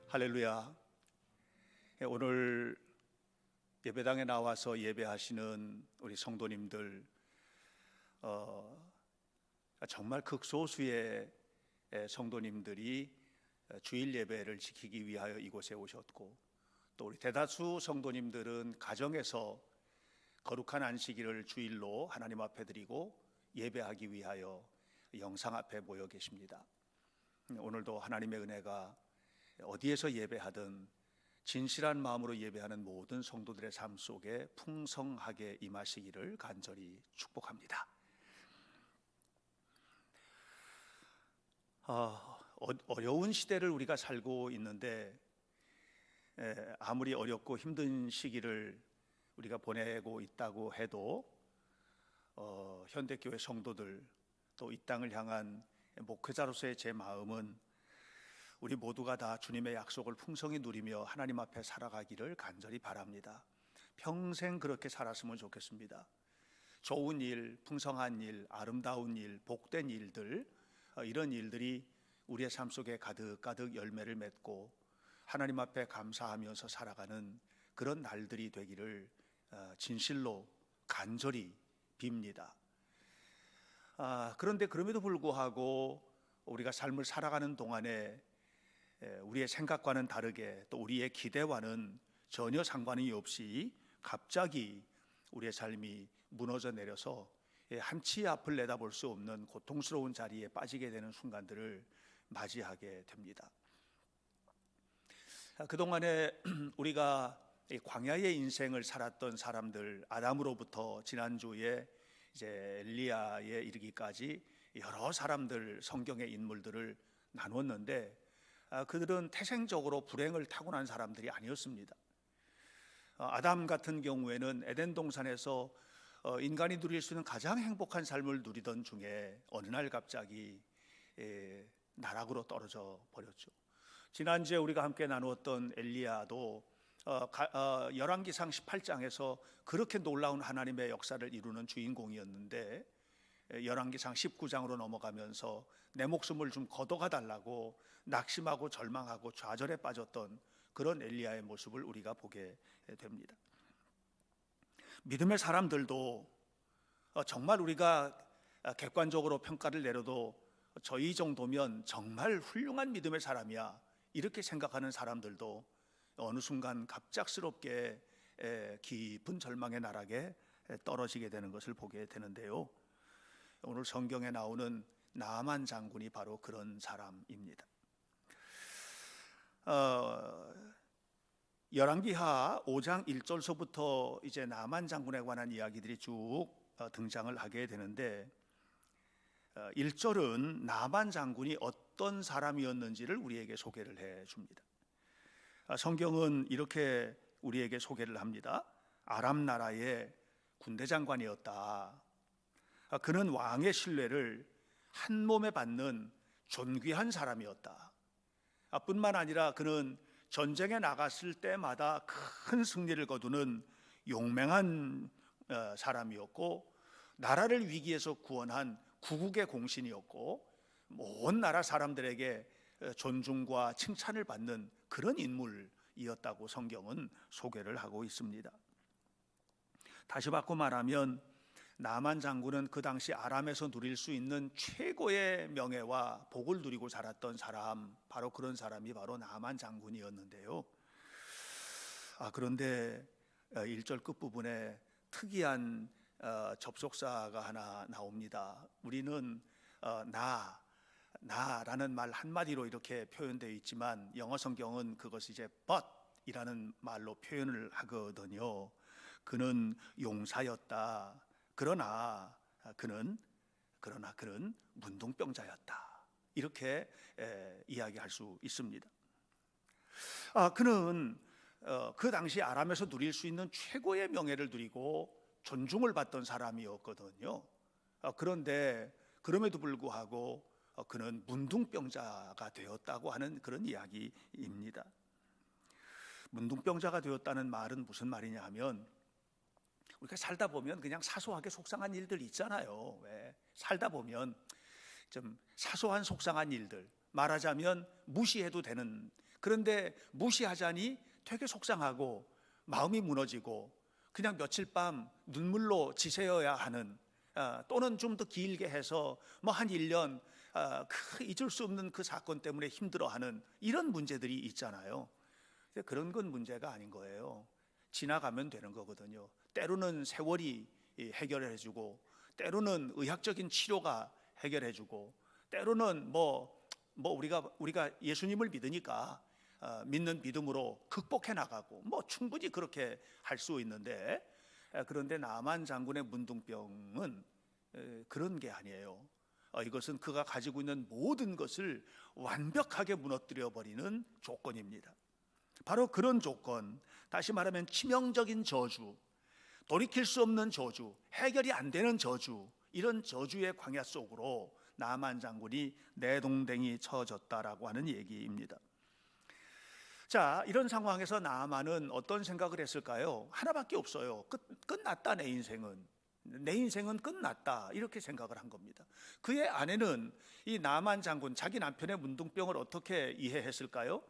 할렐루야. 오늘 예배당에 나와서 예배하시는 우리 성도님들, 정말 극소수의 성도님들이 주일 예배를 지키기 위하여 이곳에 오셨고, 또 우리 대다수 성도님들은 가정에서 거룩한 안식일을 주일로 하나님 앞에 드리고 예배하기 위하여 영상 앞에 모여 계십니다. 오늘도 하나님의 은혜가 어디에서 예배하든 진실한 마음으로 예배하는 모든 성도들의 삶 속에 풍성하게 임하시기를 간절히 축복합니다. 어려운 시대를 우리가 살고 있는데, 아무리 어렵고 힘든 시기를 우리가 보내고 있다고 해도 현대교회 성도들, 또 이 땅을 향한 목회자로서의 제 마음은 우리 모두가 다 주님의 약속을 풍성히 누리며 하나님 앞에 살아가기를 간절히 바랍니다. 평생 그렇게 살았으면 좋겠습니다. 좋은 일, 풍성한 일, 아름다운 일, 복된 일들, 이런 일들이 우리의 삶 속에 가득가득 열매를 맺고 하나님 앞에 감사하면서 살아가는 그런 날들이 되기를 진실로 간절히 빕니다. 그런데 그럼에도 불구하고 우리가 삶을 살아가는 동안에 우리의 생각과는 다르게, 또 우리의 기대와는 전혀 상관이 없이 갑자기 우리의 삶이 무너져 내려서 한치 앞을 내다볼 수 없는 고통스러운 자리에 빠지게 되는 순간들을 맞이하게 됩니다. 그동안에 우리가 광야의 인생을 살았던 사람들, 아담으로부터 지난주에 이제 엘리야에 이르기까지 여러 사람들, 성경의 인물들을 나눴는데, 그들은 태생적으로 불행을 타고난 사람들이 아니었습니다. 아담 같은 경우에는 에덴 동산에서 인간이 누릴 수 있는 가장 행복한 삶을 누리던 중에 어느 날 갑자기 나락으로 떨어져 버렸죠. 지난주에 우리가 함께 나누었던 엘리야도 열왕기상 18장에서 그렇게 놀라운 하나님의 역사를 이루는 주인공이었는데, 열왕기상 19장으로 넘어가면서 내 목숨을 좀 걷어가 달라고 낙심하고 절망하고 좌절에 빠졌던 그런 엘리야의 모습을 우리가 보게 됩니다. 믿음의 사람들도 정말 우리가 객관적으로 평가를 내려도 저희 정도면 정말 훌륭한 믿음의 사람이야, 이렇게 생각하는 사람들도 어느 순간 갑작스럽게 깊은 절망의 나락에 떨어지게 되는 것을 보게 되는데요, 오늘 성경에 나오는 나아만 장군이 바로 그런 사람입니다. 열왕기하 5장 1절서부터 이제 나아만 장군에 관한 이야기들이 쭉 등장을 하게 되는데, 1절은 나아만 장군이 어떤 사람이었는지를 우리에게 소개를 해 줍니다. 성경은 이렇게 우리에게 소개를 합니다. 아람 나라의 군대 장관이었다. 그는 왕의 신뢰를 한 몸에 받는 존귀한 사람이었다. 뿐만 아니라 그는 전쟁에 나갔을 때마다 큰 승리를 거두는 용맹한 사람이었고, 나라를 위기에서 구원한 구국의 공신이었고, 온 나라 사람들에게 존중과 칭찬을 받는 그런 인물이었다고 성경은 소개를 하고 있습니다. 다시 바꿔 말하면 나아만 장군은 그 당시 아람에서 누릴 수 있는 최고의 명예와 복을 누리고 자랐던 사람, 바로 그런 사람이 바로 나아만 장군이었는데요. 그런데 1절 끝부분에 특이한 접속사가 하나 나옵니다. 우리는 나라는 말 한마디로 이렇게 표현되어 있지만 영어 성경은 그것이 이제 but 이라는 말로 표현을 하거든요. 그는 용사였다. 그러나 그는 문둥병자였다. 이렇게 이야기할 수 있습니다. 그는 그 당시 아람에서 누릴 수 있는 최고의 명예를 누리고 존중을 받던 사람이었거든요. 그런데 그럼에도 불구하고 그는 문둥병자가 되었다고 하는 그런 이야기입니다. 문둥병자가 되었다는 말은 무슨 말이냐 하면, 우리가 살다 보면 그냥 사소하게 속상한 일들 있잖아요. 왜? 살다 보면 좀 사소한 속상한 일들, 말하자면 무시해도 되는 그런데 무시하자니 되게 속상하고 마음이 무너지고 그냥 며칠 밤 눈물로 지새어야 하는, 또는 좀 더 길게 해서 뭐 한 1년, 잊을 수 없는 그 사건 때문에 힘들어하는 이런 문제들이 있잖아요. 그런 건 문제가 아닌 거예요. 지나가면 되는 거거든요. 때로는 세월이 해결해주고, 때로는 의학적인 치료가 해결해주고, 때로는 우리가 예수님을 믿으니까 믿는 믿음으로 극복해 나가고, 충분히 그렇게 할 수 있는데, 그런데 나만 장군의 문둥병은 그런 게 아니에요. 이것은 그가 가지고 있는 모든 것을 완벽하게 무너뜨려 버리는 조건입니다. 바로 그런 조건, 다시 말하면 치명적인 저주, 돌이킬 수 없는 저주, 해결이 안 되는 저주, 이런 저주의 광야 속으로 나만 장군이 내동댕이 쳐졌다라고 하는 얘기입니다. 자, 이런 상황에서 나만은 어떤 생각을 했을까요? 하나밖에 없어요. 끝났다, 내 인생은 끝났다, 이렇게 생각을 한 겁니다. 그의 아내는 이 나만 장군, 자기 남편의 문둥병을 어떻게 이해했을까요?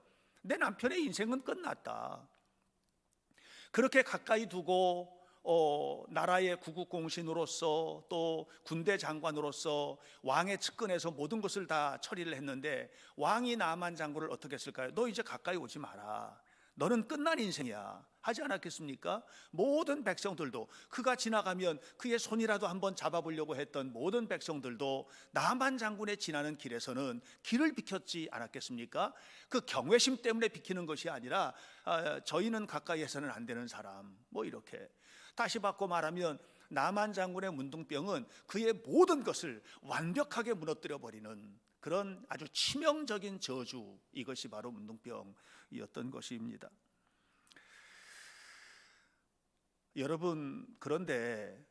내 남편의 인생은 끝났다. 그렇게 가까이 두고 나라의 구국공신으로서 또 군대 장관으로서 왕의 측근에서 모든 것을 다 처리를 했는데, 왕이 나만 장군을 어떻게 했을까요? 너 이제 가까이 오지 마라, 너는 끝난 인생이야 하지 않았겠습니까? 모든 백성들도, 그가 지나가면 그의 손이라도 한번 잡아보려고 했던 모든 백성들도 나만 장군의 지나는 길에서는 길을 비켰지 않았겠습니까? 그 경외심 때문에 비키는 것이 아니라 저희는 가까이에서는 안 되는 사람, 이렇게. 다시 바꿔 말하면 나만 장군의 문둥병은 그의 모든 것을 완벽하게 무너뜨려 버리는 그런 아주 치명적인 저주, 이것이 바로 문둥병이었던 것입니다. 여러분, 그런데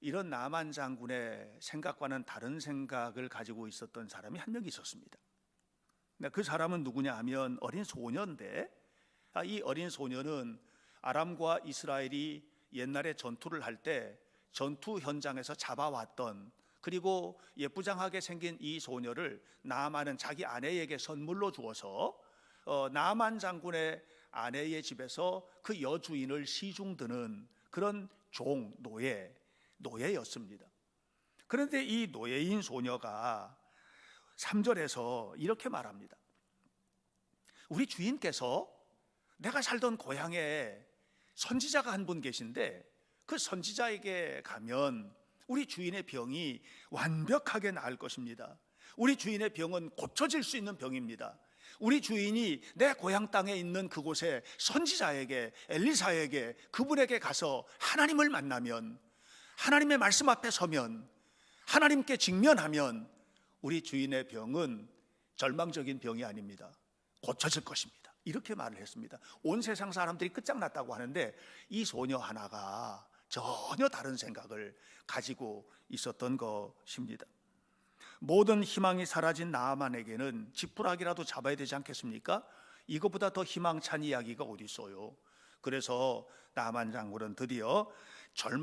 이런 나만 장군의 생각과는 다른 생각을 가지고 있었던 사람이 한 명 있었습니다. 그 사람은 누구냐 하면 어린 소년인데, 이 어린 소년은 아람과 이스라엘이 옛날에 전투를 할 때 전투 현장에서 잡아왔던, 그리고 예쁘장하게 생긴 이 소녀를 나아만은 자기 아내에게 선물로 주어서 나아만 장군의 아내의 집에서 그 여주인을 시중드는 그런 노예였습니다. 그런데 이 노예인 소녀가 3절에서 이렇게 말합니다. 우리 주인께서 내가 살던 고향에 선지자가 한 분 계신데, 그 선지자에게 가면 우리 주인의 병이 완벽하게 나을 것입니다. 우리 주인의 병은 고쳐질 수 있는 병입니다. 우리 주인이 내 고향 땅에 있는 그곳에 선지자에게, 엘리사에게, 그분에게 가서 하나님을 만나면, 하나님의 말씀 앞에 서면, 하나님께 직면하면 우리 주인의 병은 절망적인 병이 아닙니다. 고쳐질 것입니다. 이렇게 말을 했습니다. 온 세상 사람들이 끝장났다고 하는데 이 소녀 하나가 전혀 다른 생각을 가지고 있었던 것입니다. 모든 희망이 사라진 나아만에게는 지푸라기라도 잡아야 되지 않겠습니까? 이것보다 더 희망찬 이야기가 어디 있어요? 그래서 나아만 장군은 드디어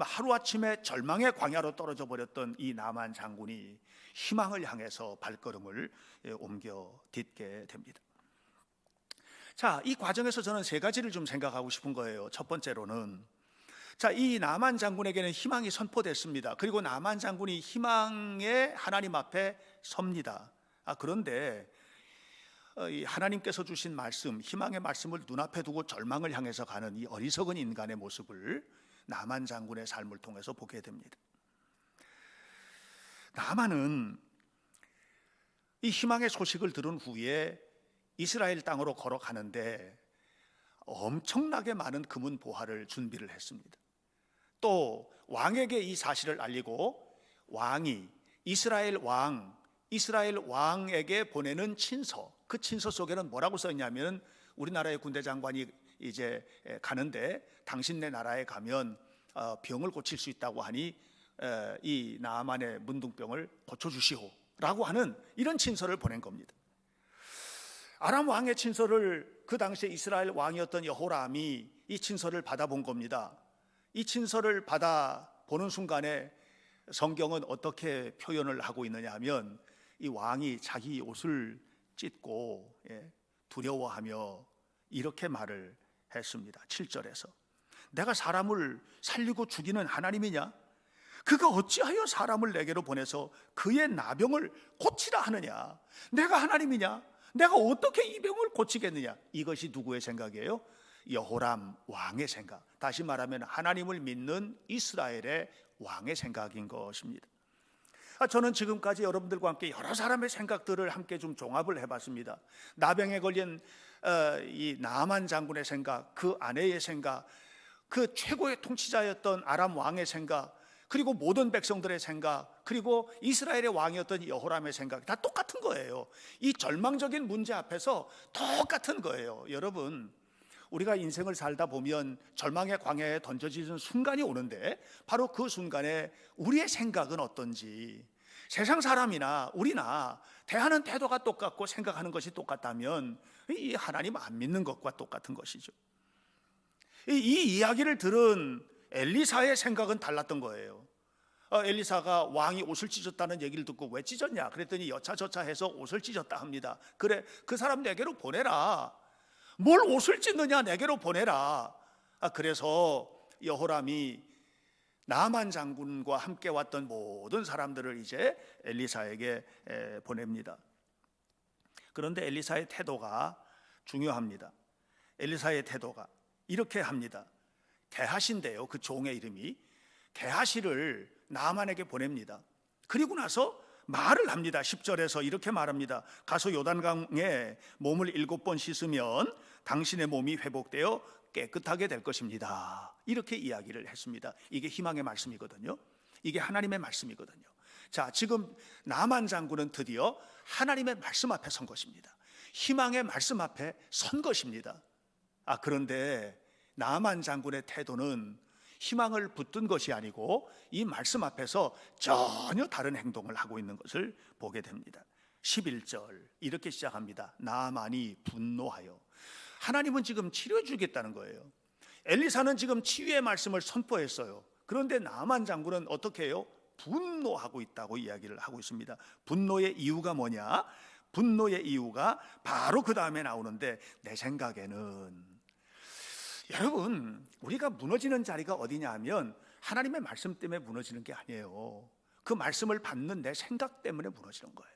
하루아침에 절망의 광야로 떨어져 버렸던 이 나아만 장군이 희망을 향해서 발걸음을 옮겨 딛게 됩니다. 자, 이 과정에서 저는 세 가지를 좀 생각하고 싶은 거예요. 첫 번째로는, 이 나아만 장군에게는 희망이 선포됐습니다. 그리고 나아만 장군이 희망의 하나님 앞에 섭니다. 그런데 이 하나님께서 주신 말씀, 희망의 말씀을 눈앞에 두고 절망을 향해서 가는 이 어리석은 인간의 모습을 나아만 장군의 삶을 통해서 보게 됩니다. 나아만은 이 희망의 소식을 들은 후에 이스라엘 땅으로 걸어가는데 엄청나게 많은 금은 보화를 준비를 했습니다. 또 왕에게 이 사실을 알리고 왕이 이스라엘 왕에게 보내는 친서, 그 친서 속에는 뭐라고 써있냐면, 우리나라의 군대 장관이 이제 가는데 당신네 나라에 가면 병을 고칠 수 있다고 하니 이 나아만의 문둥병을 고쳐주시오 라고 하는 이런 친서를 보낸 겁니다. 아람 왕의 친서를 그 당시에 이스라엘 왕이었던 여호람이 이 친서를 받아본 겁니다. 이 친서를 받아보는 순간에 성경은 어떻게 표현을 하고 있느냐 하면, 이 왕이 자기 옷을 찢고 두려워하며 이렇게 말을 했습니다. 7절에서 내가 사람을 살리고 죽이는 하나님이냐? 그가 어찌하여 사람을 내게로 보내서 그의 나병을 고치라 하느냐? 내가 하나님이냐? 내가 어떻게 이 병을 고치겠느냐? 이것이 누구의 생각이에요? 여호람 왕의 생각. 다시 말하면 하나님을 믿는 이스라엘의 왕의 생각인 것입니다. 저는 지금까지 여러분들과 함께 여러 사람의 생각들을 함께 좀 종합을 해봤습니다. 나병에 걸린 이 나아만 장군의 생각, 그 아내의 생각, 그 최고의 통치자였던 아람 왕의 생각, 그리고 모든 백성들의 생각, 그리고 이스라엘의 왕이었던 여호람의 생각, 다 똑같은 거예요. 이 절망적인 문제 앞에서 똑같은 거예요. 여러분, 우리가 인생을 살다 보면 절망의 광야에 던져지는 순간이 오는데 바로 그 순간에 우리의 생각은 어떤지, 세상 사람이나 우리나 대하는 태도가 똑같고 생각하는 것이 똑같다면 이 하나님 안 믿는 것과 똑같은 것이죠. 이 이야기를 들은 엘리사의 생각은 달랐던 거예요. 엘리사가 왕이 옷을 찢었다는 얘기를 듣고 왜 찢었냐 그랬더니 여차저차 해서 옷을 찢었다 합니다. 그래, 그 사람 내게로 보내라. 뭘 옷을 찢느냐, 내게로 보내라. 그래서 여호람이 나아만 장군과 함께 왔던 모든 사람들을 이제 엘리사에게 보냅니다. 그런데 엘리사의 태도가 중요합니다. 엘리사의 태도가 이렇게 합니다. 게하시인데요, 그 종의 이름이 게하시를 나아만에게 보냅니다. 그리고 나서 말을 합니다. 10절에서 이렇게 말합니다. 가서 요단강에 몸을 7번 씻으면 당신의 몸이 회복되어 깨끗하게 될 것입니다. 이렇게 이야기를 했습니다. 이게 희망의 말씀이거든요. 이게 하나님의 말씀이거든요. 자, 지금 나아만 장군은 드디어 하나님의 말씀 앞에 선 것입니다. 희망의 말씀 앞에 선 것입니다. 그런데 나아만 장군의 태도는 희망을 붙든 것이 아니고 이 말씀 앞에서 전혀 다른 행동을 하고 있는 것을 보게 됩니다. 11절 이렇게 시작합니다. 나아만이 분노하여. 하나님은 지금 치료해 주겠다는 거예요. 엘리사는 지금 치유의 말씀을 선포했어요. 그런데 나아만 장군은 어떻게 해요? 분노하고 있다고 이야기를 하고 있습니다. 분노의 이유가 뭐냐? 분노의 이유가 바로 그 다음에 나오는데, 내 생각에는, 여러분, 우리가 무너지는 자리가 어디냐 하면 하나님의 말씀 때문에 무너지는 게 아니에요. 그 말씀을 받는 내 생각 때문에 무너지는 거예요.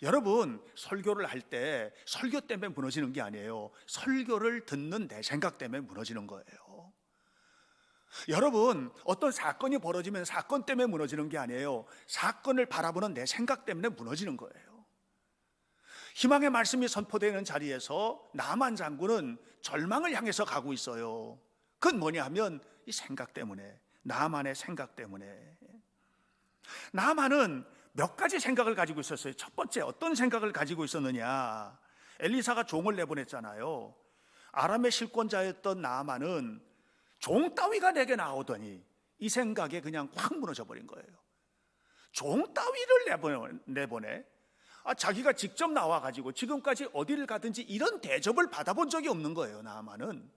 여러분, 설교를 할 때 설교 때문에 무너지는 게 아니에요. 설교를 듣는 내 생각 때문에 무너지는 거예요. 여러분, 어떤 사건이 벌어지면 사건 때문에 무너지는 게 아니에요. 사건을 바라보는 내 생각 때문에 무너지는 거예요. 희망의 말씀이 선포되는 자리에서 나아만 장군은 절망을 향해서 가고 있어요. 그건 뭐냐 하면 이 생각 때문에, 나아만의 생각 때문에. 나아만은 몇 가지 생각을 가지고 있었어요. 첫 번째, 어떤 생각을 가지고 있었느냐? 엘리사가 종을 내보냈잖아요. 아람의 실권자였던 나아만은 종 따위가 내게 나오더니 이 생각에 그냥 확 무너져 버린 거예요. 종 따위를 내보내? 자기가 직접 나와가지고 지금까지 어디를 가든지 이런 대접을 받아본 적이 없는 거예요, 나아만은.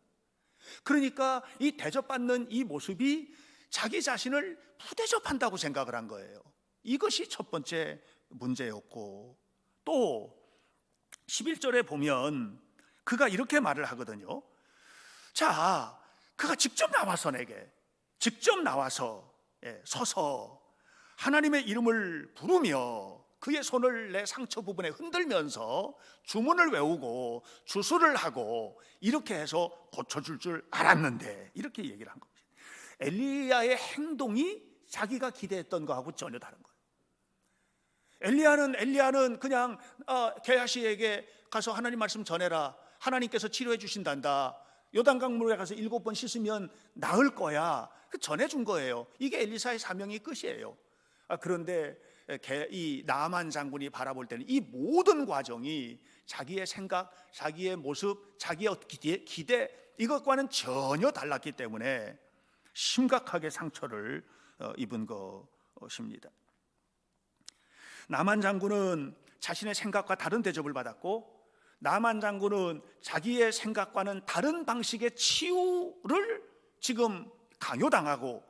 그러니까 이 대접받는 이 모습이 자기 자신을 부대접한다고 생각을 한 거예요. 이것이 첫 번째 문제였고, 또 11절에 보면 그가 이렇게 말을 하거든요. 자, 그가 직접 나와서 내게 직접 나와서 서서 하나님의 이름을 부르며 그의 손을 내 상처 부분에 흔들면서 주문을 외우고 주술을 하고 이렇게 해서 고쳐줄 줄 알았는데, 이렇게 얘기를 한 겁니다. 엘리야의 행동이 자기가 기대했던 거하고 전혀 다른 거예요. 엘리야는 그냥 게하시에게 가서 하나님 말씀 전해라, 하나님께서 치료해 주신단다, 요단강물에 가서 7번 씻으면 나을 거야, 전해준 거예요. 이게 엘리사의 사명이 끝이에요. 그런데 이 나아만 장군이 바라볼 때는 이 모든 과정이 자기의 생각, 자기의 모습, 자기의 기대, 이것과는 전혀 달랐기 때문에 심각하게 상처를 입은 것입니다. 나아만 장군은 자신의 생각과 다른 대접을 받았고, 나아만 장군은 자기의 생각과는 다른 방식의 치유를 지금 강요당하고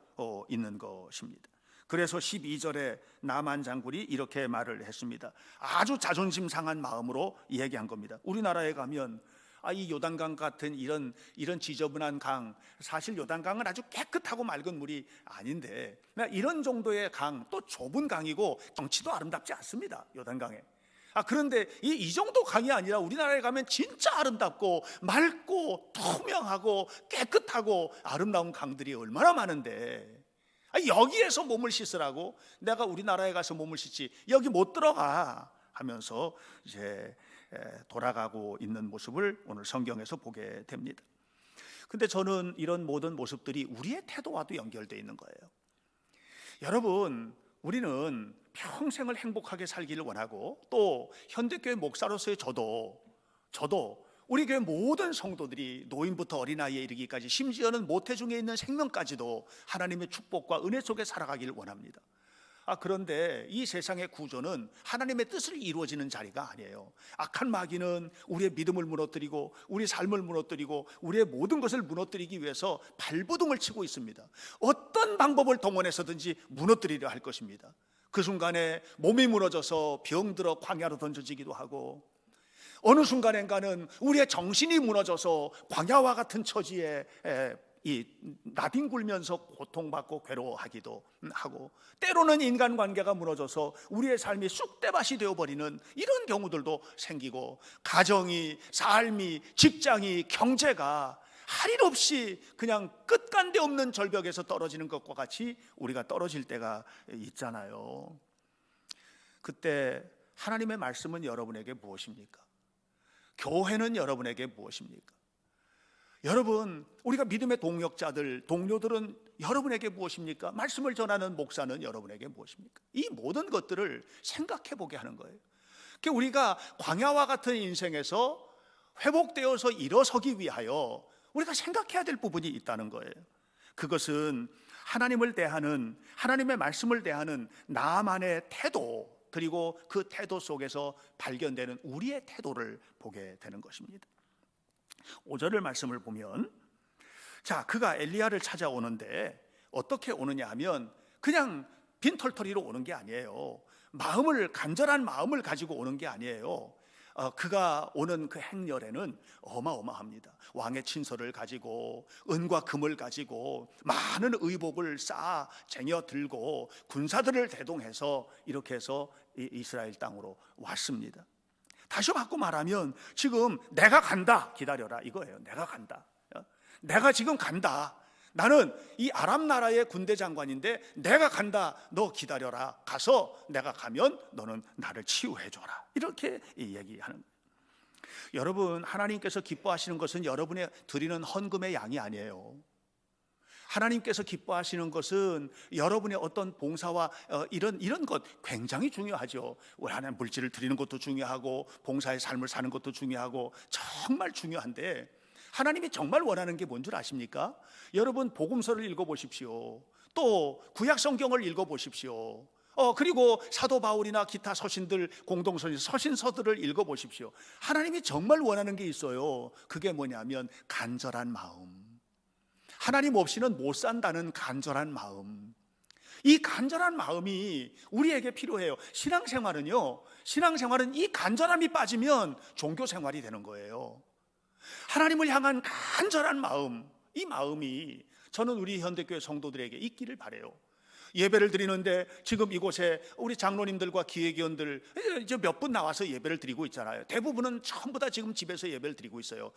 있는 것입니다. 그래서 12절에 나아만 장군이 이렇게 말을 했습니다. 아주 자존심 상한 마음으로 얘기한 겁니다. 우리나라에 가면 이 요단강 같은 이런 지저분한 강, 사실 요단강은 아주 깨끗하고 맑은 물이 아닌데 이런 정도의 강, 또 좁은 강이고 경치도 아름답지 않습니다, 요단강에. 그런데 이 정도 강이 아니라 우리나라에 가면 진짜 아름답고 맑고 투명하고 깨끗하고 아름다운 강들이 얼마나 많은데, 여기에서 몸을 씻으라고 내가 우리나라에 가서 몸을 씻지 여기 못 들어가 하면서 이제 돌아가고 있는 모습을 오늘 성경에서 보게 됩니다. 근데 저는 이런 모든 모습들이 우리의 태도와도 연결되어 있는 거예요. 여러분, 우리는 평생을 행복하게 살기를 원하고, 또 현대교회 목사로서의 저도 우리 교회 모든 성도들이 노인부터 어린아이에 이르기까지, 심지어는 모태중에 있는 생명까지도 하나님의 축복과 은혜 속에 살아가기를 원합니다. 그런데 이 세상의 구조는 하나님의 뜻을 이루어지는 자리가 아니에요. 악한 마귀는 우리의 믿음을 무너뜨리고 우리 삶을 무너뜨리고 우리의 모든 것을 무너뜨리기 위해서 발버둥을 치고 있습니다. 어떤 방법을 동원해서든지 무너뜨리려 할 것입니다. 그 순간에 몸이 무너져서 병들어 광야로 던져지기도 하고, 어느 순간엔가는 우리의 정신이 무너져서 광야와 같은 처지에 나뒹굴면서 고통받고 괴로워하기도 하고, 때로는 인간관계가 무너져서 우리의 삶이 쑥대밭이 되어버리는 이런 경우들도 생기고, 가정이, 삶이, 직장이, 경제가 할 일 없이 그냥 끝간데 없는 절벽에서 떨어지는 것과 같이 우리가 떨어질 때가 있잖아요. 그때 하나님의 말씀은 여러분에게 무엇입니까? 교회는 여러분에게 무엇입니까? 여러분, 우리가 믿음의 동역자들, 동료들은 여러분에게 무엇입니까? 말씀을 전하는 목사는 여러분에게 무엇입니까? 이 모든 것들을 생각해 보게 하는 거예요. 우리가 광야와 같은 인생에서 회복되어서 일어서기 위하여 우리가 생각해야 될 부분이 있다는 거예요. 그것은 하나님을 대하는, 하나님의 말씀을 대하는 나만의 태도, 그리고 그 태도 속에서 발견되는 우리의 태도를 보게 되는 것입니다. 5절의 말씀을 보면, 그가 엘리야를 찾아오는데 어떻게 오느냐 하면 그냥 빈털터리로 오는 게 아니에요. 간절한 마음을 가지고 오는 게 아니에요. 그가 오는 그 행렬에는 어마어마합니다. 왕의 친서를 가지고, 은과 금을 가지고, 많은 의복을 쌓아 쟁여 들고 군사들을 대동해서 이렇게 해서 이스라엘 땅으로 왔습니다. 다시 바꿔 말하면 지금 내가 간다, 기다려라 이거예요. 내가 간다. 내가 지금 간다. 나는 이 아람 나라의 군대 장관인데 내가 간다. 너 기다려라. 가서 내가 가면 너는 나를 치유해 줘라. 이렇게 얘기하는 거예요. 여러분, 하나님께서 기뻐하시는 것은 여러분의 드리는 헌금의 양이 아니에요. 하나님께서 기뻐하시는 것은 여러분의 어떤 봉사와 이런 것 굉장히 중요하죠. 우리 하나님 물질을 드리는 것도 중요하고 봉사의 삶을 사는 것도 중요하고 정말 중요한데, 하나님이 정말 원하는 게 뭔 줄 아십니까? 여러분, 복음서를 읽어보십시오. 또 구약 성경을 읽어보십시오. 그리고 사도 바울이나 기타 서신들, 서신서들을 읽어보십시오. 하나님이 정말 원하는 게 있어요. 그게 뭐냐면 간절한 마음. 하나님 없이는 못 산다는 간절한 마음. 이 간절한 마음이 우리에게 필요해요. 신앙생활은 이 간절함이 빠지면 종교생활이 되는 거예요. 하나님을 향한 간절한 마음, 이 마음이 저는 우리 현대교회 성도들에게 있기를 바라요. 예배를 드리는데 지금 이곳에 우리 장로님들과 기획위원들 이제 몇 분 나와서 예배를 드리고 있잖아요. 대부분은 전부 다 지금 집에서 예배를 드리고 있어요.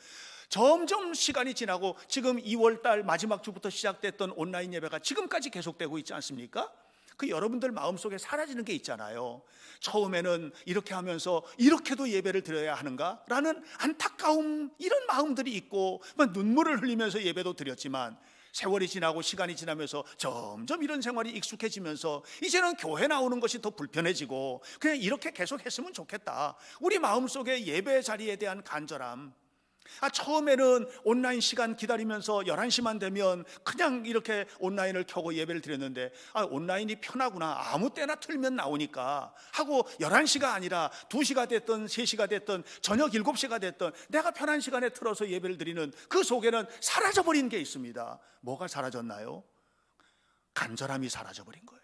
점점 시간이 지나고 지금 2월달 마지막 주부터 시작됐던 온라인 예배가 지금까지 계속되고 있지 않습니까? 그 여러분들 마음속에 사라지는 게 있잖아요. 처음에는 이렇게 하면서 이렇게도 예배를 드려야 하는가? 라는 안타까움, 이런 마음들이 있고 눈물을 흘리면서 예배도 드렸지만, 세월이 지나고 시간이 지나면서 점점 이런 생활이 익숙해지면서 이제는 교회 나오는 것이 더 불편해지고 그냥 이렇게 계속 했으면 좋겠다. 우리 마음속에 예배 자리에 대한 간절함. 처음에는 온라인 시간 기다리면서 11시만 되면 그냥 이렇게 온라인을 켜고 예배를 드렸는데, 온라인이 편하구나, 아무 때나 틀면 나오니까 하고 11시가 아니라 2시가 됐든 3시가 됐든 저녁 7시가 됐든 내가 편한 시간에 틀어서 예배를 드리는 그 속에는 사라져버린 게 있습니다. 뭐가 사라졌나요? 간절함이 사라져버린 거예요.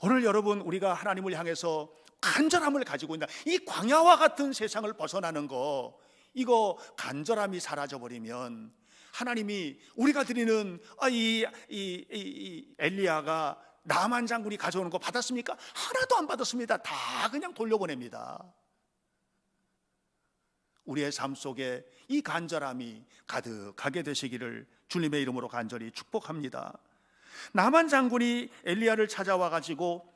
오늘 여러분, 우리가 하나님을 향해서 간절함을 가지고 있다. 이 광야와 같은 세상을 벗어나는 거, 이거 간절함이 사라져 버리면 하나님이 우리가 드리는 이 엘리야가 나만 장군이 가져오는 거 받았습니까? 하나도 안 받았습니다. 다 그냥 돌려보냅니다. 우리의 삶 속에 이 간절함이 가득하게 되시기를 주님의 이름으로 간절히 축복합니다. 나만 장군이 엘리야를 찾아와 가지고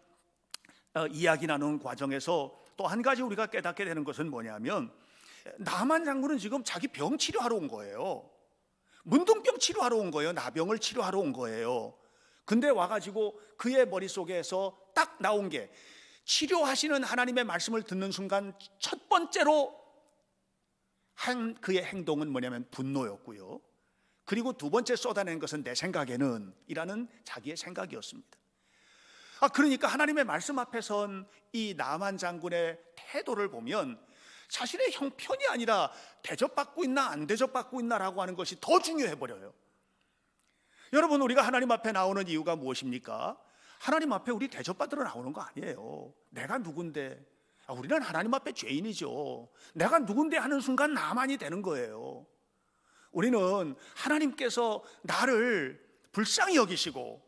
이야기 나누는 과정에서 또 한 가지 우리가 깨닫게 되는 것은 뭐냐면, 나만 장군은 지금 자기 병 치료하러 온 거예요. 문둥병 치료하러 온 거예요. 나병을 치료하러 온 거예요. 근데 와가지고 그의 머릿속에서 딱 나온 게, 치료하시는 하나님의 말씀을 듣는 순간 첫 번째로 한 그의 행동은 뭐냐면 분노였고요. 그리고 두 번째 쏟아낸 것은 내 생각에는 이라는 자기의 생각이었습니다. 그러니까 하나님의 말씀 앞에 선 이 나만 장군의 태도를 보면 자신의 형편이 아니라 대접받고 있나 안 대접받고 있나라고 하는 것이 더 중요해 버려요. 여러분, 우리가 하나님 앞에 나오는 이유가 무엇입니까? 하나님 앞에 우리 대접받으러 나오는 거 아니에요. 내가 누군데? 우리는 하나님 앞에 죄인이죠. 내가 누군데 하는 순간 나만이 되는 거예요. 우리는 하나님께서 나를 불쌍히 여기시고,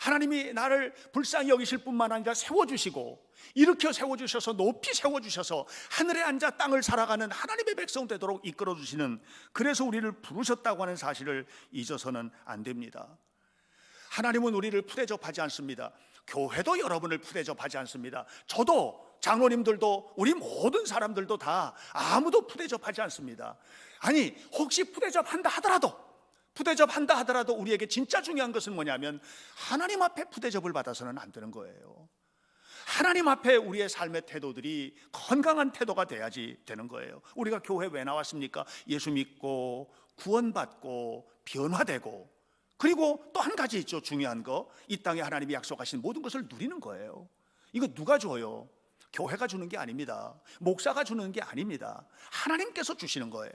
하나님이 나를 불쌍히 여기실 뿐만 아니라 세워주시고, 일으켜 세워주셔서 높이 세워주셔서 하늘에 앉아 땅을 살아가는 하나님의 백성 되도록 이끌어주시는, 그래서 우리를 부르셨다고 하는 사실을 잊어서는 안 됩니다. 하나님은 우리를 푸대접하지 않습니다. 교회도 여러분을 푸대접하지 않습니다. 저도, 장로님들도, 우리 모든 사람들도 다 아무도 푸대접하지 않습니다. 아니, 혹시 푸대접한다 하더라도 우리에게 진짜 중요한 것은 뭐냐면, 하나님 앞에 푸대접을 받아서는 안 되는 거예요. 하나님 앞에 우리의 삶의 태도들이 건강한 태도가 돼야지 되는 거예요. 우리가 교회 왜 나왔습니까? 예수 믿고 구원받고 변화되고, 그리고 또 한 가지 있죠. 중요한 거, 이 땅에 하나님이 약속하신 모든 것을 누리는 거예요. 이거 누가 줘요? 교회가 주는 게 아닙니다. 목사가 주는 게 아닙니다. 하나님께서 주시는 거예요.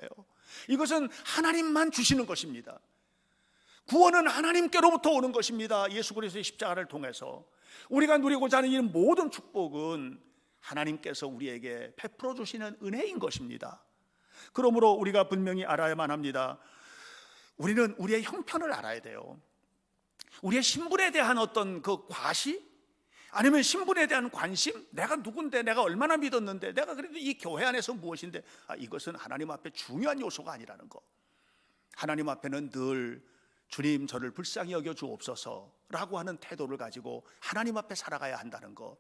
이것은 하나님만 주시는 것입니다. 구원은 하나님께로부터 오는 것입니다. 예수 그리스도의 십자가를 통해서 우리가 누리고자 하는 이 모든 축복은 하나님께서 우리에게 베풀어 주시는 은혜인 것입니다. 그러므로 우리가 분명히 알아야만 합니다. 우리는 우리의 형편을 알아야 돼요. 우리의 신분에 대한 어떤 그 과시, 아니면 신분에 대한 관심, 내가 누군데, 내가 얼마나 믿었는데, 내가 그래도 이 교회 안에서 무엇인데, 이것은 하나님 앞에 중요한 요소가 아니라는 거. 하나님 앞에는 늘 주님, 저를 불쌍히 여겨 주옵소서라고 하는 태도를 가지고 하나님 앞에 살아가야 한다는 거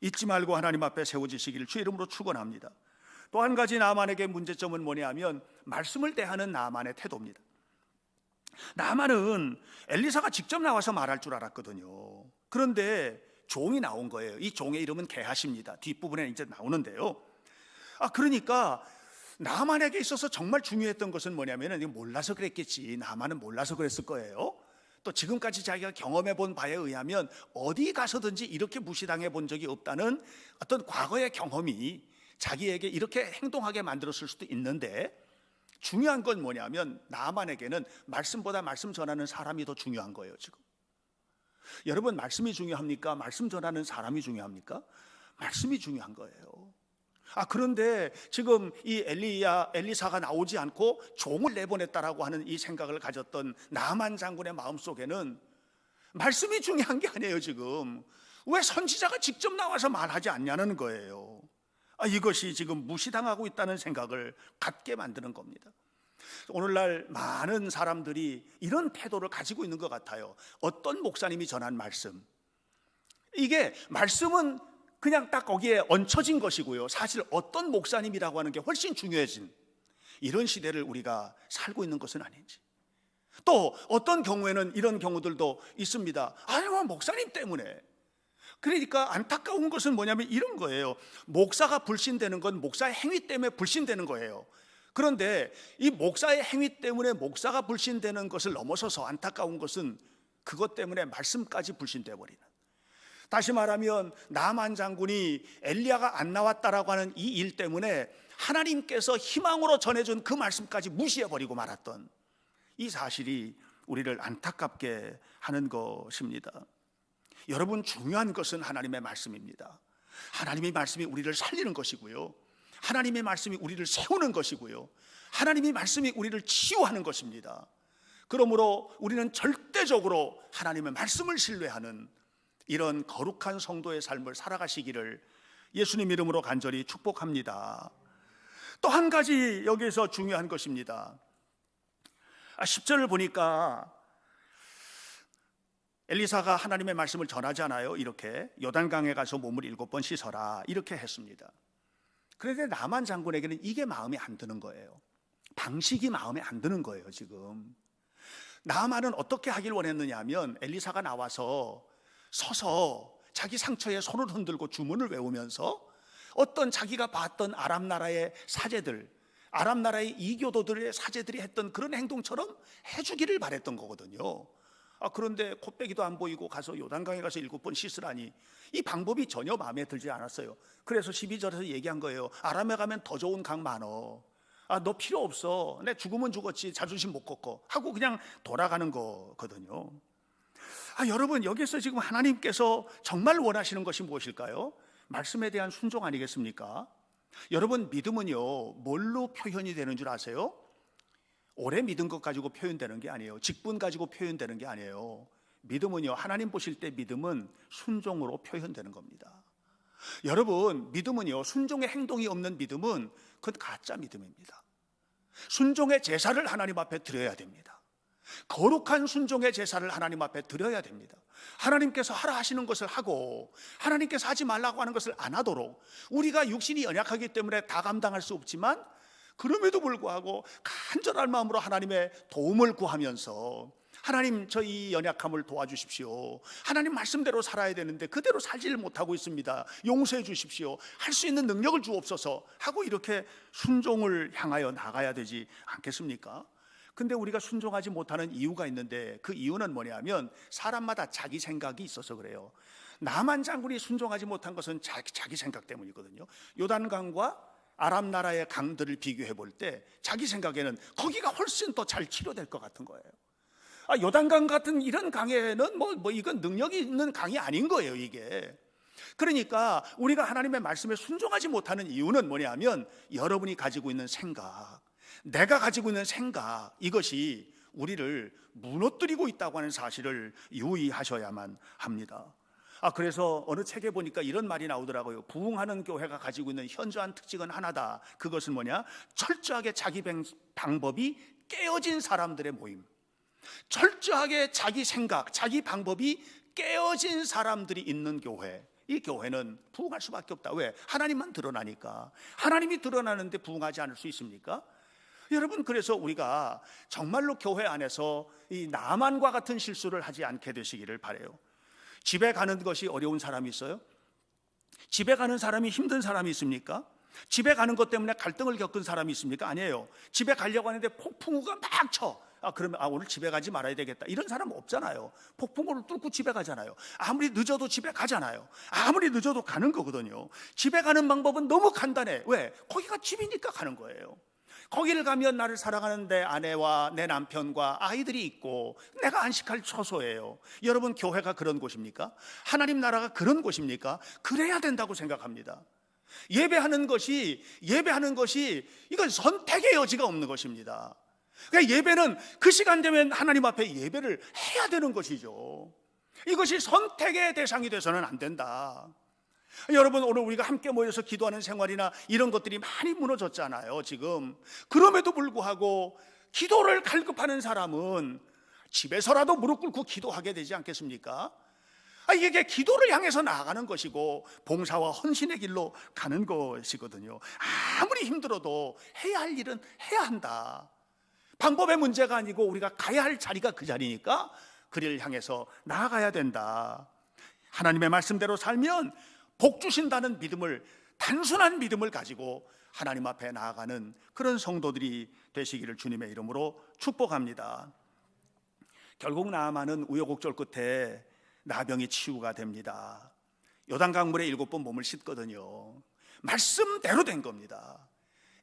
잊지 말고 하나님 앞에 세워지시기를 주의 이름으로 축원합니다. 또 한 가지 나만에게 문제점은 뭐냐면, 말씀을 대하는 나만의 태도입니다. 나만은 엘리사가 직접 나와서 말할 줄 알았거든요. 그런데 종이 나온 거예요. 이 종의 이름은 게하시입니다. 뒷부분에 이제 나오는데요. 그러니까 나만에게 있어서 정말 중요했던 것은 뭐냐면, 몰라서 그랬겠지. 나만은 몰라서 그랬을 거예요. 또 지금까지 자기가 경험해 본 바에 의하면 어디 가서든지 이렇게 무시당해 본 적이 없다는 어떤 과거의 경험이 자기에게 이렇게 행동하게 만들었을 수도 있는데, 중요한 건 뭐냐면, 나만에게는 말씀보다 말씀 전하는 사람이 더 중요한 거예요. 지금 여러분, 말씀이 중요합니까? 말씀 전하는 사람이 중요합니까? 말씀이 중요한 거예요. 그런데 지금 이 엘리사가 나오지 않고 종을 내보냈다라고 하는 이 생각을 가졌던 나만 장군의 마음속에는 말씀이 중요한 게 아니에요. 지금 왜 선지자가 직접 나와서 말하지 않냐는 거예요. 이것이 지금 무시당하고 있다는 생각을 갖게 만드는 겁니다. 오늘날 많은 사람들이 이런 태도를 가지고 있는 것 같아요. 어떤 목사님이 전한 말씀, 이게 말씀은 그냥 딱 거기에 얹혀진 것이고요, 사실 어떤 목사님이라고 하는 게 훨씬 중요해진 이런 시대를 우리가 살고 있는 것은 아닌지. 또 어떤 경우에는 이런 경우들도 있습니다. 목사님 때문에. 그러니까 안타까운 것은 뭐냐면 이런 거예요. 목사가 불신되는 건 목사의 행위 때문에 불신되는 거예요. 그런데 이 목사의 행위 때문에 목사가 불신되는 것을 넘어서서 안타까운 것은 그것 때문에 말씀까지 불신되어 버리는. 다시 말하면 나만 장군이 엘리야가 안 나왔다라고 하는 이 일 때문에 하나님께서 희망으로 전해준 그 말씀까지 무시해버리고 말았던 이 사실이 우리를 안타깝게 하는 것입니다. 여러분, 중요한 것은 하나님의 말씀입니다. 하나님의 말씀이 우리를 살리는 것이고요, 하나님의 말씀이 우리를 세우는 것이고요, 하나님의 말씀이 우리를 치유하는 것입니다. 그러므로 우리는 절대적으로 하나님의 말씀을 신뢰하는 이런 거룩한 성도의 삶을 살아가시기를 예수님 이름으로 간절히 축복합니다. 또 한 가지 여기에서 중요한 것입니다. 10절을 보니까 엘리사가 하나님의 말씀을 전하잖아요. 이렇게 요단강에 가서 몸을 7번 씻어라 이렇게 했습니다. 그런데 나만 장군에게는 이게 마음에 안 드는 거예요. 방식이 마음에 안 드는 거예요. 지금 나만은 어떻게 하길 원했느냐 하면 엘리사가 나와서 서서 자기 상처에 손을 흔들고 주문을 외우면서 어떤 자기가 봤던 아람 나라의 사제들, 아람 나라의 이교도들의 사제들이 했던 그런 행동처럼 해주기를 바랬던 거거든요. 그런데 콧배기도 안 보이고 가서 요단강에 가서 7번 씻으라니, 이 방법이 전혀 마음에 들지 않았어요. 그래서 12절에서 얘기한 거예요. 아람에 가면 더 좋은 강 많어. 너 필요 없어. 내 죽으면 죽었지 자존심 못 꺾어 하고 그냥 돌아가는 거거든요. 여러분, 여기서 지금 하나님께서 정말 원하시는 것이 무엇일까요? 말씀에 대한 순종 아니겠습니까? 여러분, 믿음은요 뭘로 표현이 되는 줄 아세요? 오래 믿은 것 가지고 표현되는 게 아니에요. 직분 가지고 표현되는 게 아니에요. 믿음은요, 하나님 보실 때 믿음은 순종으로 표현되는 겁니다. 여러분, 믿음은요, 순종의 행동이 없는 믿음은 그건 가짜 믿음입니다. 순종의 제사를 하나님 앞에 드려야 됩니다. 거룩한 순종의 제사를 하나님 앞에 드려야 됩니다. 하나님께서 하라 하시는 것을 하고 하나님께서 하지 말라고 하는 것을 안 하도록, 우리가 육신이 연약하기 때문에 다 감당할 수 없지만 그럼에도 불구하고 간절한 마음으로 하나님의 도움을 구하면서, 하나님 저희 연약함을 도와주십시오, 하나님 말씀대로 살아야 되는데 그대로 살지를 못하고 있습니다, 용서해 주십시오, 할 수 있는 능력을 주옵소서 하고 이렇게 순종을 향하여 나가야 되지 않겠습니까? 근데 우리가 순종하지 못하는 이유가 있는데, 그 이유는 뭐냐면 사람마다 자기 생각이 있어서 그래요. 나만 장군이 순종하지 못한 것은 자기 생각 때문이거든요. 요단강과 아람 나라의 강들을 비교해 볼 때 자기 생각에는 거기가 훨씬 더 잘 치료될 것 같은 거예요. 요단강 같은 이런 강에는 이건 능력이 있는 강이 아닌 거예요, 이게. 그러니까 우리가 하나님의 말씀에 순종하지 못하는 이유는 뭐냐면 여러분이 가지고 있는 생각, 내가 가지고 있는 생각, 이것이 우리를 무너뜨리고 있다고 하는 사실을 유의하셔야만 합니다. 그래서 어느 책에 보니까 이런 말이 나오더라고요. 부흥하는 교회가 가지고 있는 현저한 특징은 하나다. 그것은 뭐냐? 철저하게 자기 방법이 깨어진 사람들의 모임. 철저하게 자기 생각, 자기 방법이 깨어진 사람들이 있는 교회, 이 교회는 부흥할 수밖에 없다. 왜? 하나님만 드러나니까. 하나님이 드러나는데 부흥하지 않을 수 있습니까? 여러분, 그래서 우리가 정말로 교회 안에서 이 나만과 같은 실수를 하지 않게 되시기를 바라요. 집에 가는 것이 어려운 사람이 있어요? 집에 가는 사람이 힘든 사람이 있습니까? 집에 가는 것 때문에 갈등을 겪은 사람이 있습니까? 아니에요. 집에 가려고 하는데 폭풍우가 막 쳐. 그러면 오늘 집에 가지 말아야 되겠다, 이런 사람 없잖아요. 폭풍우를 뚫고 집에 가잖아요. 아무리 늦어도 집에 가잖아요. 아무리 늦어도 가는 거거든요. 집에 가는 방법은 너무 간단해. 왜? 거기가 집이니까 가는 거예요. 거기를 가면 나를 사랑하는 내 아내와 내 남편과 아이들이 있고 내가 안식할 처소예요. 여러분, 교회가 그런 곳입니까? 하나님 나라가 그런 곳입니까? 그래야 된다고 생각합니다. 예배하는 것이 이건 선택의 여지가 없는 것입니다. 그러니까 예배는 그 시간 되면 하나님 앞에 예배를 해야 되는 것이죠. 이것이 선택의 대상이 돼서는 안 된다. 여러분, 오늘 우리가 함께 모여서 기도하는 생활이나 이런 것들이 많이 무너졌잖아요, 지금. 그럼에도 불구하고 기도를 갈급하는 사람은 집에서라도 무릎 꿇고 기도하게 되지 않겠습니까? 이게 기도를 향해서 나아가는 것이고 봉사와 헌신의 길로 가는 것이거든요. 아무리 힘들어도 해야 할 일은 해야 한다. 방법의 문제가 아니고 우리가 가야 할 자리가 그 자리니까 그를 향해서 나아가야 된다. 하나님의 말씀대로 살면 복 주신다는 믿음을, 단순한 믿음을 가지고 하나님 앞에 나아가는 그런 성도들이 되시기를 주님의 이름으로 축복합니다. 결국 나아만은 우여곡절 끝에 나병이 치유가 됩니다. 요단강물에 7번 몸을 씻거든요. 말씀대로 된 겁니다.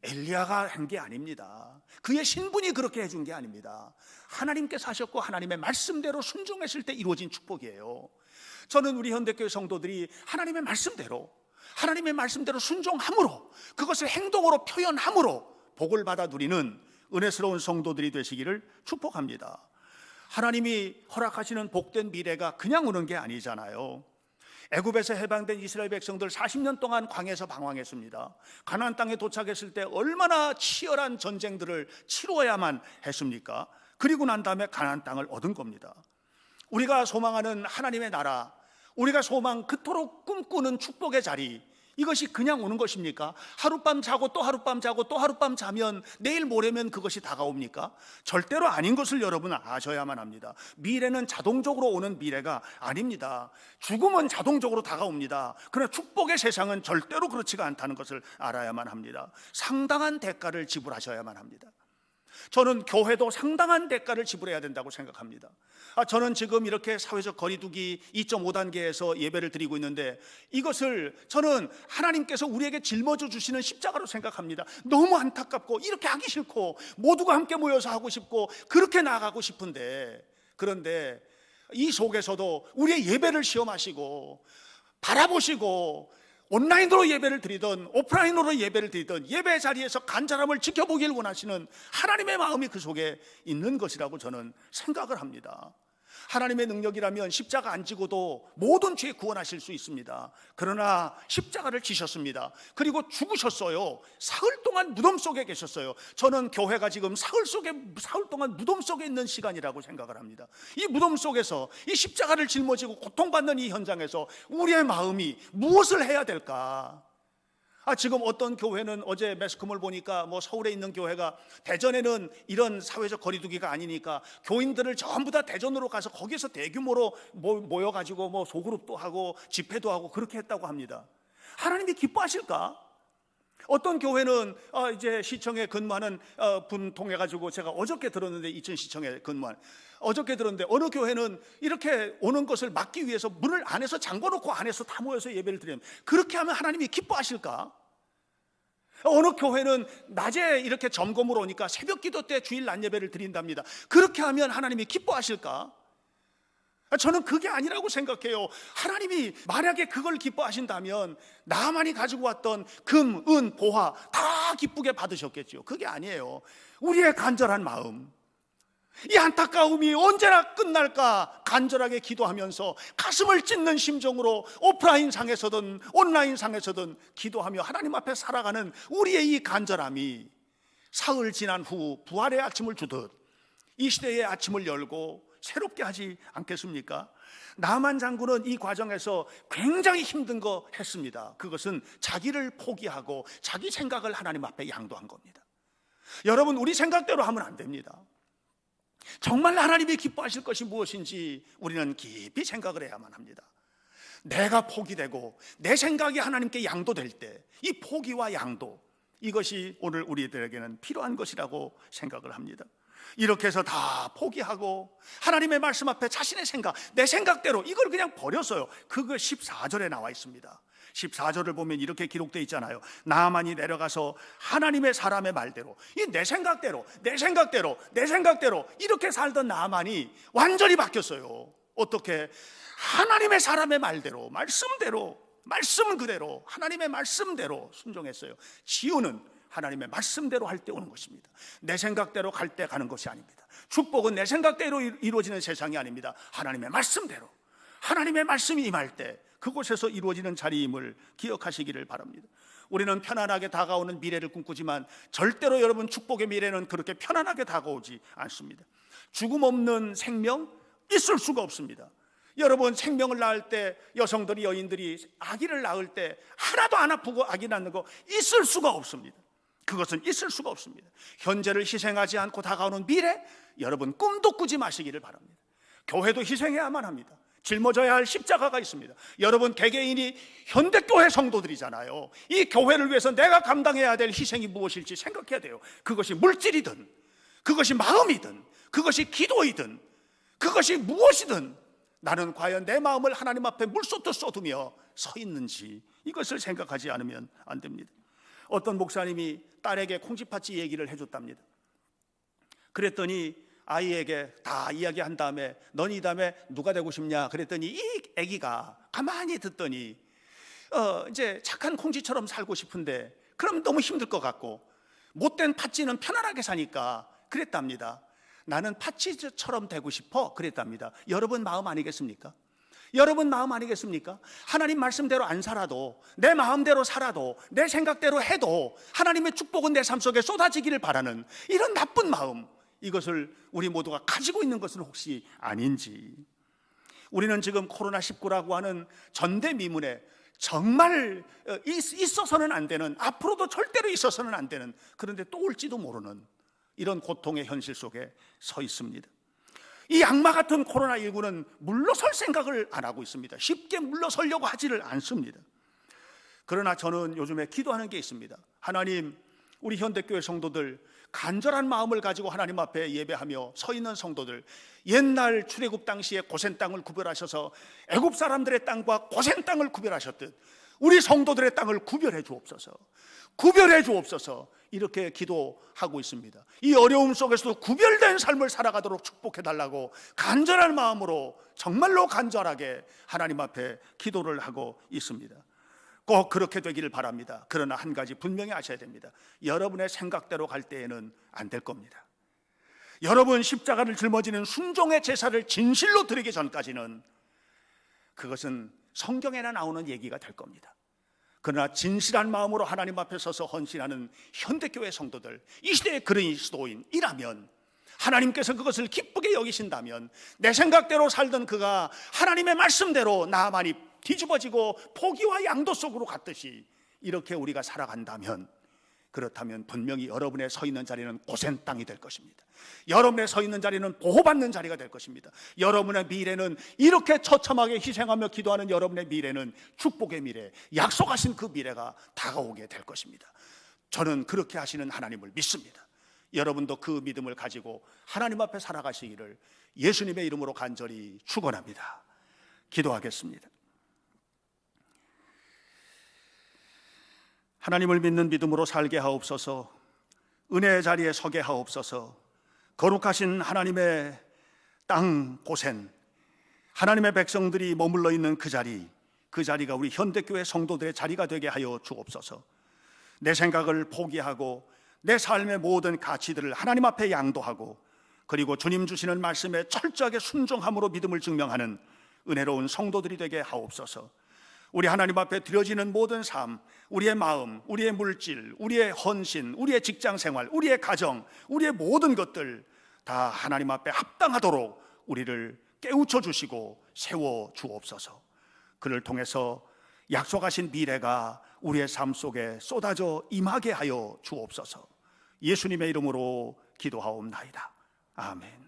엘리야가 한 게 아닙니다. 그의 신분이 그렇게 해준 게 아닙니다. 하나님께서 하셨고 하나님의 말씀대로 순종했을 때 이루어진 축복이에요. 저는 우리 현대교회 성도들이 하나님의 말씀대로 하나님의 말씀대로 순종함으로, 그것을 행동으로 표현함으로 복을 받아 누리는 은혜스러운 성도들이 되시기를 축복합니다. 하나님이 허락하시는 복된 미래가 그냥 오는 게 아니잖아요. 애굽에서 해방된 이스라엘 백성들 40년 동안 광야에서 방황했습니다. 가나안 땅에 도착했을 때 얼마나 치열한 전쟁들을 치루어야만 했습니까? 그리고 난 다음에 가나안 땅을 얻은 겁니다. 우리가 소망하는 하나님의 나라, 우리가 그토록 꿈꾸는 축복의 자리, 이것이 그냥 오는 것입니까? 하룻밤 자고 또 하룻밤 자고 또 하룻밤 자면 내일 모레면 그것이 다가옵니까? 절대로 아닌 것을 여러분은 아셔야만 합니다. 미래는 자동적으로 오는 미래가 아닙니다. 죽음은 자동적으로 다가옵니다. 그러나 축복의 세상은 절대로 그렇지가 않다는 것을 알아야만 합니다. 상당한 대가를 지불하셔야만 합니다. 저는 교회도 상당한 대가를 지불해야 된다고 생각합니다. 저는 지금 이렇게 사회적 거리두기 2.5단계에서 예배를 드리고 있는데, 이것을 저는 하나님께서 우리에게 짊어져 주시는 십자가로 생각합니다. 너무 안타깝고 이렇게 하기 싫고 모두가 함께 모여서 하고 싶고 그렇게 나아가고 싶은데, 그런데 이 속에서도 우리의 예배를 시험하시고 바라보시고 온라인으로 예배를 드리든 오프라인으로 예배를 드리든 예배 자리에서 간절함을 지켜보길 원하시는 하나님의 마음이 그 속에 있는 것이라고 저는 생각을 합니다. 하나님의 능력이라면 십자가 안 지고도 모든 죄 구원하실 수 있습니다. 그러나 십자가를 지셨습니다. 그리고 죽으셨어요. 사흘 동안 무덤 속에 계셨어요. 저는 교회가 지금 사흘 동안 무덤 속에 있는 시간이라고 생각을 합니다. 이 무덤 속에서 이 십자가를 짊어지고 고통받는 이 현장에서 우리의 마음이 무엇을 해야 될까? 지금 어떤 교회는, 어제 매스컴을 보니까 서울에 있는 교회가 대전에는 이런 사회적 거리두기가 아니니까 교인들을 전부 다 대전으로 가서 거기서 대규모로 모여가지고 소그룹도 하고 집회도 하고 그렇게 했다고 합니다. 하나님이 기뻐하실까? 어떤 교회는 이제 시청에 근무하는 분 통해 가지고 제가 어저께 들었는데, 이천시청에 근무한 어저께 들었는데, 어느 교회는 이렇게 오는 것을 막기 위해서 문을 안에서 잠궈놓고 안에서 다 모여서 예배를 드리면, 그렇게 하면 하나님이 기뻐하실까? 어느 교회는 낮에 이렇게 점검으로 오니까 새벽 기도 때 주일 낮 예배를 드린답니다. 그렇게 하면 하나님이 기뻐하실까? 저는 그게 아니라고 생각해요. 하나님이 만약에 그걸 기뻐하신다면 나만이 가지고 왔던 금, 은, 보화 다 기쁘게 받으셨겠죠. 그게 아니에요. 우리의 간절한 마음, 이 안타까움이 언제나 끝날까 간절하게 기도하면서 가슴을 찢는 심정으로 오프라인 상에서든 온라인 상에서든 기도하며 하나님 앞에 살아가는 우리의 이 간절함이 사흘 지난 후 부활의 아침을 주듯 이 시대의 아침을 열고 새롭게 하지 않겠습니까? 나만 장군은 이 과정에서 굉장히 힘든 거 했습니다. 그것은 자기를 포기하고 자기 생각을 하나님 앞에 양도한 겁니다. 여러분, 우리 생각대로 하면 안 됩니다. 정말 하나님이 기뻐하실 것이 무엇인지 우리는 깊이 생각을 해야만 합니다. 내가 포기되고 내 생각이 하나님께 양도될 때 이 포기와 양도, 이것이 오늘 우리들에게는 필요한 것이라고 생각을 합니다. 이렇게 해서 다 포기하고 하나님의 말씀 앞에 자신의 생각, 내 생각대로 이걸 그냥 버렸어요. 그거 14절에 나와 있습니다. 14절을 보면 이렇게 기록되어 있잖아요. 나만이 내려가서 하나님의 사람의 말대로, 이 내 생각대로 이렇게 살던 나만이 완전히 바뀌었어요. 어떻게? 하나님의 사람의 말대로, 말씀 그대로 하나님의 말씀대로 순종했어요. 지우는 하나님의 말씀대로 할 때 오는 것입니다. 내 생각대로 갈 때 가는 것이 아닙니다. 축복은 내 생각대로 이루어지는 세상이 아닙니다. 하나님의 말씀대로, 하나님의 말씀이 임할 때 그곳에서 이루어지는 자리임을 기억하시기를 바랍니다. 우리는 편안하게 다가오는 미래를 꿈꾸지만 절대로 여러분, 축복의 미래는 그렇게 편안하게 다가오지 않습니다. 죽음 없는 생명 있을 수가 없습니다. 여러분, 생명을 낳을 때 여성들이, 여인들이 아기를 낳을 때 하나도 안 아프고 아기 낳는 거 있을 수가 없습니다. 그것은 있을 수가 없습니다. 현재를 희생하지 않고 다가오는 미래, 여러분 꿈도 꾸지 마시기를 바랍니다. 교회도 희생해야만 합니다. 짊어져야 할 십자가가 있습니다. 여러분, 개개인이 현대교회 성도들이잖아요. 이 교회를 위해서 내가 감당해야 될 희생이 무엇일지 생각해야 돼요. 그것이 물질이든 그것이 마음이든 그것이 기도이든 그것이 무엇이든 나는 과연 내 마음을 하나님 앞에 물쏟듯 쏟으며 서 있는지, 이것을 생각하지 않으면 안 됩니다. 어떤 목사님이 딸에게 콩쥐팥쥐 얘기를 해줬답니다. 그랬더니 아이에게 다 이야기한 다음에 넌 이 다음에 누가 되고 싶냐 그랬더니 이 아기가 가만히 듣더니 이제 착한 콩쥐처럼 살고 싶은데 그럼 너무 힘들 것 같고, 못된 팥쥐는 편안하게 사니까 그랬답니다. 나는 팥쥐처럼 되고 싶어 그랬답니다. 여러분 마음 아니겠습니까? 여러분 마음 아니겠습니까? 하나님 말씀대로 안 살아도, 내 마음대로 살아도, 내 생각대로 해도 하나님의 축복은 내 삶 속에 쏟아지기를 바라는 이런 나쁜 마음, 이것을 우리 모두가 가지고 있는 것은 혹시 아닌지. 우리는 지금 코로나19라고 하는 전대미문에 정말 있어서는 안 되는, 앞으로도 절대로 있어서는 안 되는, 그런데 또 올지도 모르는 이런 고통의 현실 속에 서 있습니다. 이 악마 같은 코로나19는 물러설 생각을 안 하고 있습니다. 쉽게 물러서려고 하지를 않습니다. 그러나 저는 요즘에 기도하는 게 있습니다. 하나님, 우리 현대교회 성도들, 간절한 마음을 가지고 하나님 앞에 예배하며 서 있는 성도들, 옛날 출애굽 당시에 고센 땅을 구별하셔서 애굽 사람들의 땅과 고센 땅을 구별하셨듯 우리 성도들의 땅을 구별해 주옵소서, 구별해 주옵소서, 이렇게 기도하고 있습니다. 이 어려움 속에서도 구별된 삶을 살아가도록 축복해 달라고 간절한 마음으로, 정말로 간절하게 하나님 앞에 기도를 하고 있습니다. 꼭 그렇게 되기를 바랍니다. 그러나 한 가지 분명히 아셔야 됩니다. 여러분의 생각대로 갈 때에는 안 될 겁니다. 여러분 십자가를 짊어지는 순종의 제사를 진실로 드리기 전까지는 그것은 성경에나 나오는 얘기가 될 겁니다. 그러나 진실한 마음으로 하나님 앞에 서서 헌신하는 현대교회 성도들, 이 시대의 그리스도인이라면, 하나님께서 그것을 기쁘게 여기신다면, 내 생각대로 살던 그가 하나님의 말씀대로 나만이 뒤집어지고 포기와 양도 속으로 갔듯이 이렇게 우리가 살아간다면, 그렇다면 분명히 여러분의 서 있는 자리는 고센 땅이 될 것입니다. 여러분의 서 있는 자리는 보호받는 자리가 될 것입니다. 여러분의 미래는, 이렇게 처참하게 희생하며 기도하는 여러분의 미래는 축복의 미래, 약속하신 그 미래가 다가오게 될 것입니다. 저는 그렇게 하시는 하나님을 믿습니다. 여러분도 그 믿음을 가지고 하나님 앞에 살아가시기를 예수님의 이름으로 간절히 축원합니다. 기도하겠습니다. 하나님을 믿는 믿음으로 살게 하옵소서. 은혜의 자리에 서게 하옵소서. 거룩하신 하나님의 땅 고센, 하나님의 백성들이 머물러 있는 그 자리가 우리 현대교회 성도들의 자리가 되게 하여 주옵소서. 내 생각을 포기하고 내 삶의 모든 가치들을 하나님 앞에 양도하고, 그리고 주님 주시는 말씀에 철저하게 순종함으로 믿음을 증명하는 은혜로운 성도들이 되게 하옵소서. 우리 하나님 앞에 드려지는 모든 삶, 우리의 마음, 우리의 물질, 우리의 헌신, 우리의 직장 생활, 우리의 가정, 우리의 모든 것들 다 하나님 앞에 합당하도록 우리를 깨우쳐 주시고 세워 주옵소서. 그를 통해서 약속하신 미래가 우리의 삶 속에 쏟아져 임하게 하여 주옵소서. 예수님의 이름으로 기도하옵나이다. 아멘.